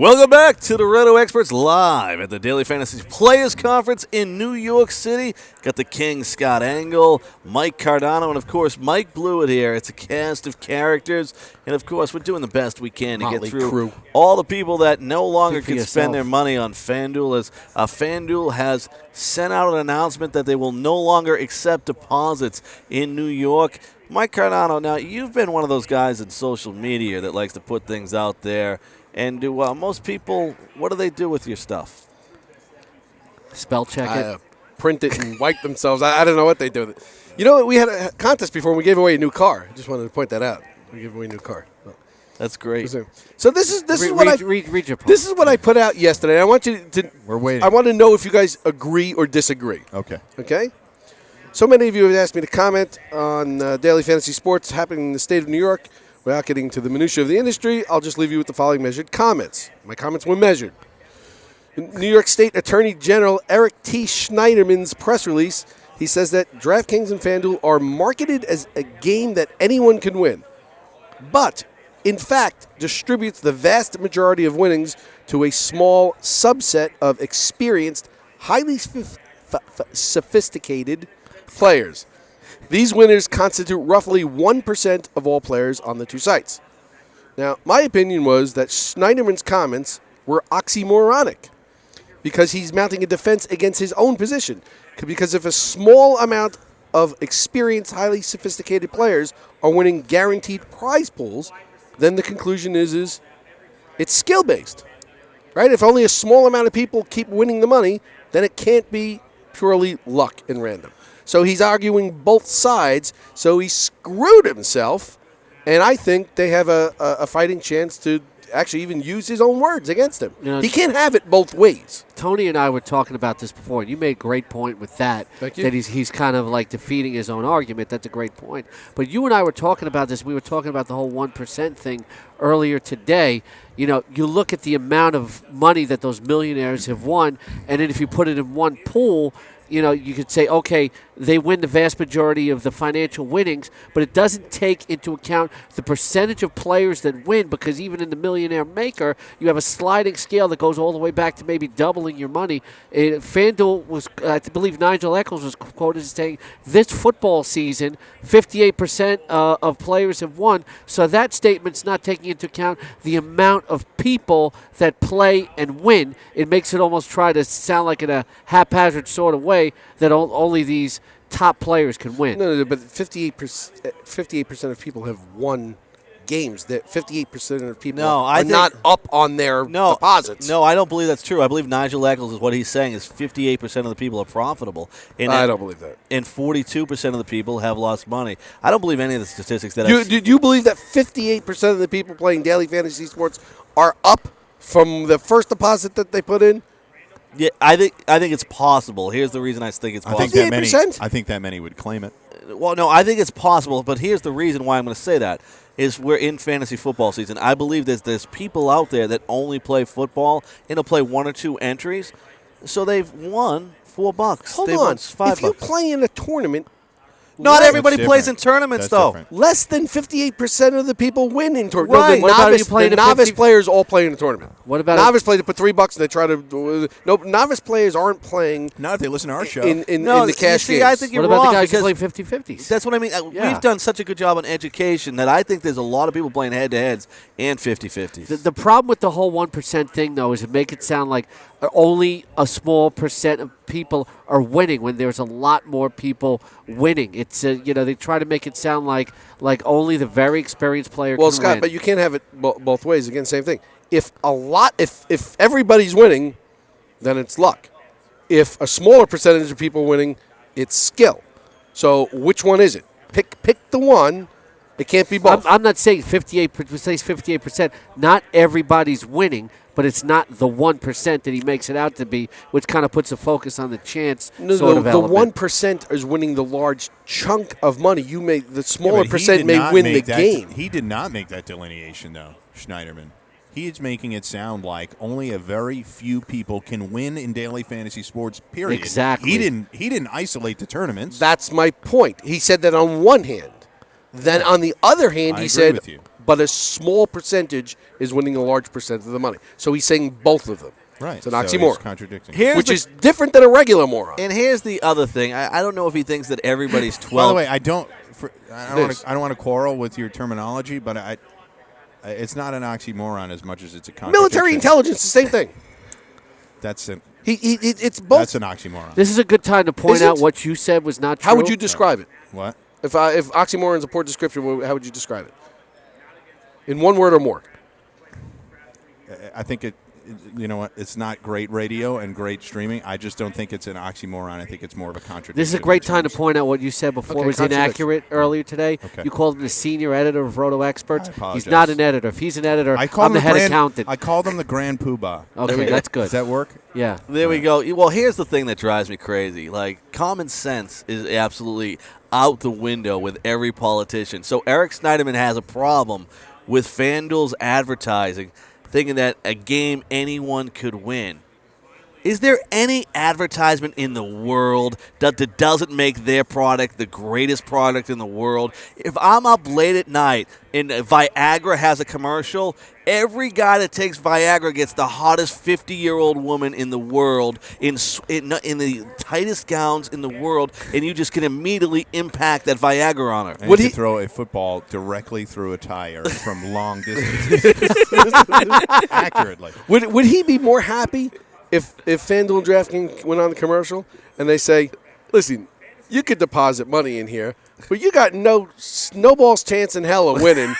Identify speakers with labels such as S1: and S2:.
S1: Welcome back to the Roto Experts live at the Daily Fantasy Players Conference in New York City. Got the King, Scott Engel, Mike Cardano, and, of course, Mike Blewitt here. It's a cast of characters, and, of course, we're doing the best we can to get through all the people that no longer can spend their money on FanDuel, as FanDuel has sent out an announcement that they will no longer accept deposits in New York. Mike Cardano, now, you've been one of those guys in social media that likes to put things out there. And do most people, what do they do with your stuff?
S2: Spell check it.
S3: Print it and wipe themselves. I don't know what they do with it. You know what? We had a contest before and we gave away a new car. I just wanted to point that out. We gave away a new car.
S1: That's great.
S3: So this is what I put out yesterday. I want you to.
S4: We're waiting.
S3: I want to know if you guys agree or disagree.
S4: Okay.
S3: Okay. So many of you have asked me to comment on daily fantasy sports happening in the state of New York. Without getting to the minutiae of the industry, I'll just leave you with the following measured comments. My comments were measured. New York State Attorney General Eric T. Schneiderman's press release, he says that DraftKings and FanDuel are marketed as a game that anyone can win, but, in fact, distributes the vast majority of winnings to a small subset of experienced, highly sophisticated players. These winners constitute roughly 1% of all players on the two sites. Now, my opinion was that Schneiderman's comments were oxymoronic because he's mounting a defense against his own position. Because if a small amount of experienced, highly sophisticated players are winning guaranteed prize pools, then the conclusion is it's skill-based, right? If only a small amount of people keep winning the money, then it can't be purely luck and random. So he's arguing both sides, so he screwed himself, and I think they have a fighting chance to actually even use his own words against him. You know, he can't have it both ways.
S2: Tony and I were talking about this before, and you made a great point with that.
S3: Thank you.
S2: That he's kind of like defeating his own argument. That's a great point. But you and I were talking about this. We were talking about the whole 1% thing earlier today. You know, you look at the amount of money that those millionaires have won, and then if you put it in one pool, you know, you could say, okay, they win the vast majority of the financial winnings, but it doesn't take into account the percentage of players that win, because even in the Millionaire Maker, you have a sliding scale that goes all the way back to maybe doubling your money. FanDuel was, I believe Nigel Eccles was quoted as saying, this football season, 58% of players have won. So that statement's not taking into account the amount of people that play and win. It makes it almost try to sound like in a haphazard sort of way that only these top players can win.
S3: No, but 58% of people have won games. That 58% of people are not up on their deposits.
S1: No, I don't believe that's true. I believe Nigel Eccles is what he's saying is 58% of the people are profitable.
S3: I don't believe that.
S1: And 42% of the people have lost money. I don't believe any of the statistics that
S3: Do you believe that 58% of the people playing daily fantasy sports are up from the first deposit that they put in?
S1: Yeah, I think it's possible. Here's the reason I think it's possible.
S4: I think that many would claim it.
S1: Well, no, I think it's possible, but here's the reason why I'm going to say that. Is we're in fantasy football season. I believe there's people out there that only play football and will play one or two entries, so they've won $4.
S3: Hold
S1: they've
S3: on.
S1: won $5.
S3: If you play in a tournament,
S1: not everybody plays in tournaments, though.
S4: Different.
S3: Less than 58% of the people win in tournaments.
S1: Right.
S3: The novice players all play in a tournament.
S2: What about
S3: novice players put $3 and they try to? No, novice players aren't playing.
S4: Not if they listen to our show.
S3: In the cash games.
S1: I think you're
S2: what about
S1: wrong
S2: the guys who
S1: because
S2: play 50-50s?
S1: that's what I mean. We've done such a good job on education that I think there's a lot of people playing head-to-heads and 50-50s.
S2: The problem with the whole 1% thing, though, is it make it sound like only a small percent of people are winning when there's a lot more people winning. It's they try to make it sound like only the very experienced player can
S3: Scott,
S2: win.
S3: but you can't have it both ways. Again, same thing. If everybody's winning, then it's luck. If a smaller percentage of people winning, it's skill. So which one is it? Pick the one. It can't be both.
S2: I'm not saying 58%. Not everybody's winning, but it's not the 1% that he makes it out to be, which kind of puts a focus on the chance sort of element.
S3: The 1% is winning the large chunk of money. The smaller percent may win the game.
S4: He did not make that delineation, though, Schneiderman. He is making it sound like only a very few people can win in daily fantasy sports, period.
S2: Exactly.
S4: He didn't isolate the tournaments.
S3: That's my point. He said that on one hand. Then on the other hand, he said but a small percentage is winning a large percent of the money. So he's saying both of them.
S4: Right.
S3: It's an
S4: So he's
S3: oxymoron.
S4: contradicting.
S3: Which is different than a regular moron.
S1: And here's the other thing. I don't know if he thinks that everybody's 12.
S4: By the way, I don't want to quarrel with your terminology, but it's not an oxymoron as much as it's a contradiction.
S3: Military intelligence, the same thing.
S4: That's it.
S3: It's both.
S4: That's an oxymoron.
S2: This is a good time to point
S3: Is
S2: out
S3: it?
S2: what you said was not true.
S3: How would you describe it?
S4: What?
S3: If oxymoron is a poor description, how would you describe it? In one word or more?
S4: I think it. You know what? It's not great radio and great streaming. I just don't think it's an oxymoron. I think it's more of a contradiction.
S2: This is a great time to point out what you said before
S3: Okay,
S2: was inaccurate earlier today.
S4: Okay.
S2: You called him the senior editor of Roto Experts.
S4: I apologize.
S2: He's not an editor. If he's an editor,
S4: I call
S2: I'm
S4: him
S2: the head
S4: grand,
S2: accountant.
S4: I called him the Grand Poobah.
S2: Okay, that's good.
S4: Does that work?
S2: Yeah.
S1: There we go. Well, here's the thing that drives me crazy. Like, common sense is absolutely out the window with every politician. So Eric Snyderman has a problem with FanDuel's advertising, thinking that a game anyone could win. Is there any advertisement in the world that doesn't make their product the greatest product in the world? If I'm up late at night and Viagra has a commercial, every guy that takes Viagra gets the hottest 50-year-old woman in the world in the tightest gowns in the world, and you just can immediately impact that Viagra on her.
S4: And you throw a football directly through a tire from long distances. Accurately.
S3: Would he be more happy if FanDuel and DraftKings went on the commercial and they say, listen, you could deposit money in here, but you got no snowball's chance in hell of winning